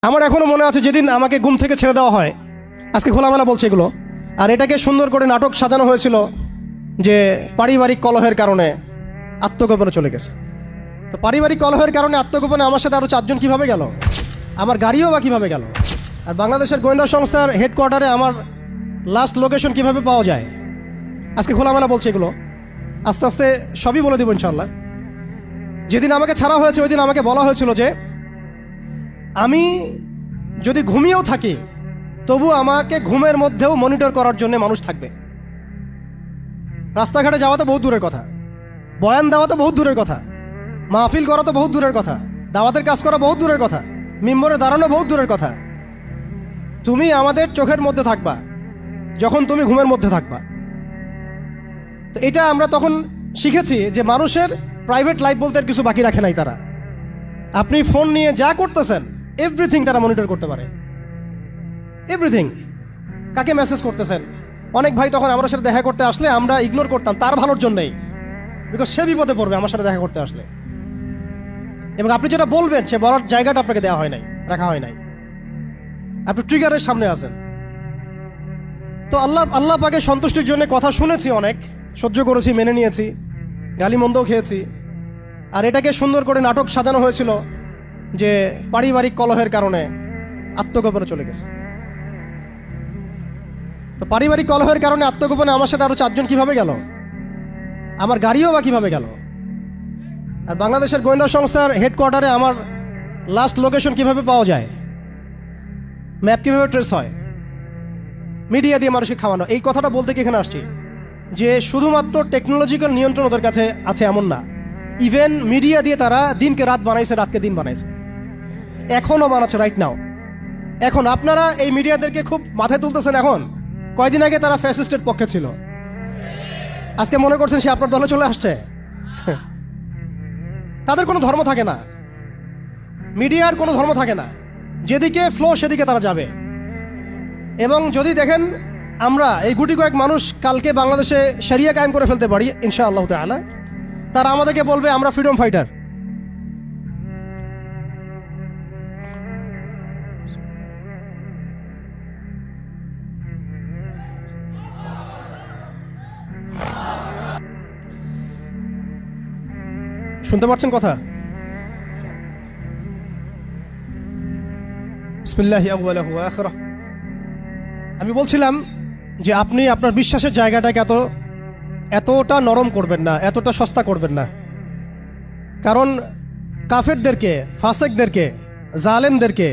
আমার এখনো মনে আছে যেদিন আমাকে ঘুম থেকে ছেড়ে দেওয়া হয়, আজকে খোলামেলা বলছে এগুলো, আর এটাকে সুন্দর করে নাটক সাজানো হয়েছিল যে পারিবারিক কলহের কারণে আত্মগোপনে চলে গেছে। তো পারিবারিক কলহের কারণে আত্মগোপনে আমার সাথে আরও 4 জন কীভাবে গেল, আমার গাড়িও বা কীভাবে গেল, আর বাংলাদেশের গোয়েন্দা সংস্থার হেডকোয়ার্টারে আমার লাস্ট লোকেশন কীভাবে পাওয়া যায়, আজকে খোলামেলা বলছে এগুলো। আস্তে আস্তে সবই বলে দেবো ইনশাল্লাহ। যেদিন আমাকে ছাড়া হয়েছে ওই দিন আমাকে বলা হয়েছিল যে আমি যদি ঘুমিয়েও থাকি তবু আমাকে ঘুমের মধ্যেও মনিটর করার জন্য মানুষ থাকবে। রাস্তাঘাটে যাওয়া তো বহুত দূরের কথা, বয়ান দেওয়া তো বহুত দূরের কথা, মাহফিল করা তো বহুত দূরের কথা, দাওয়াতের কাজ করা বহুত দূরের কথা, মিম্বরে দাঁড়ানো বহুত দূরের কথা। তুমি আমাদের চোখের মধ্যে থাকবা যখন তুমি ঘুমের মধ্যে থাকবা। তো এটা আমরা তখন শিখেছি যে মানুষের প্রাইভেট লাইফ বলতে আর কিছু বাকি রাখে নাই তারা। আপনি ফোন নিয়ে যা করতেছেন এভরিথিং তারা মনিটর করতে পারে, এভরিথিং। কাকে মেসেজ করতেছেন, অনেক ভাই তখন আমার সাথে দেখা করতে আসলে আমরা ইগনোর করতাম তার ভালোর জন্যই, বিকজ সে বিপদে পড়বে আমার সাথে দেখা করতে আসলে। এবং আপনি যেটা বলবেন সে বলার জায়গাটা আপনাকে দেওয়া হয় নাই, রাখা হয় নাই, আপনি ট্রিগারের সামনে আছেন। তো আল্লাহ পাকে সন্তুষ্টির জন্য কথা শুনেছি, অনেক সহ্য করেছি, মেনে নিয়েছি, গালি মন্দও খেয়েছি, আর এটাকে সুন্দর করে নাটক সাজানো হয়েছিল যে পারিবারিক কলহের কারণে আত্মগোপনে চলে গেছে। তো পারিবারিক কলহের কারণে আত্মগোপনে আমার সাথে আরো 4 জন কীভাবে গেল, আমার গাড়িও বা কীভাবে গেল, আর বাংলাদেশের গোয়েন্দা সংস্থার হেডকোয়ার্টারে আমার লাস্ট লোকেশন কীভাবে পাওয়া যায়, ম্যাপ কীভাবে ট্রেস হয়, মিডিয়া দিয়ে মানুষকে খাওয়ানো। এই কথাটা বলতে কি এখানে আসছি যে শুধুমাত্র টেকনোলজিক্যাল নিয়ন্ত্রণ ওদের কাছে আছে এমন না, ইভেন মিডিয়া দিয়ে তারা দিনকে রাত বানাইছে, রাতকে দিন বানাইছে, এখনও বানাচ্ছে রাইট নাও। এখন আপনারা এই মিডিয়াদেরকে খুব মাথায় তুলতেছেন, এখন কয়দিন আগে তারা ফ্যাসিস্টের পক্ষে ছিল, আজকে মনে করছেন সে আপনার দলে চলে আসছে। তাদের কোনো ধর্ম থাকে না, মিডিয়ার কোনো ধর্ম থাকে না, যেদিকে ফ্লো সেদিকে তারা যাবে। এবং যদি দেখেন আমরা এই গুটি কয়েক মানুষ কালকে বাংলাদেশে শরিয়া কায়েম করে ফেলতে পারি ইনশাআল্লাহ তাআলা, তারা আমাদেরকে বলবে আমরা ফ্রিডম ফাইটার। শুনতে পাচ্ছেন কথা? বিসমিল্লাহি আউয়ালুহু ওয়া আখিরাহু। আমি বলছিলাম যে আপনি আপনার বিশ্বাসের জায়গাটাকে এতটা নরম করবেন না, এতটা সস্তা করবেন না। কারণ কাফেরদেরকে, ফাসেকদেরকে, জালেমদেরকে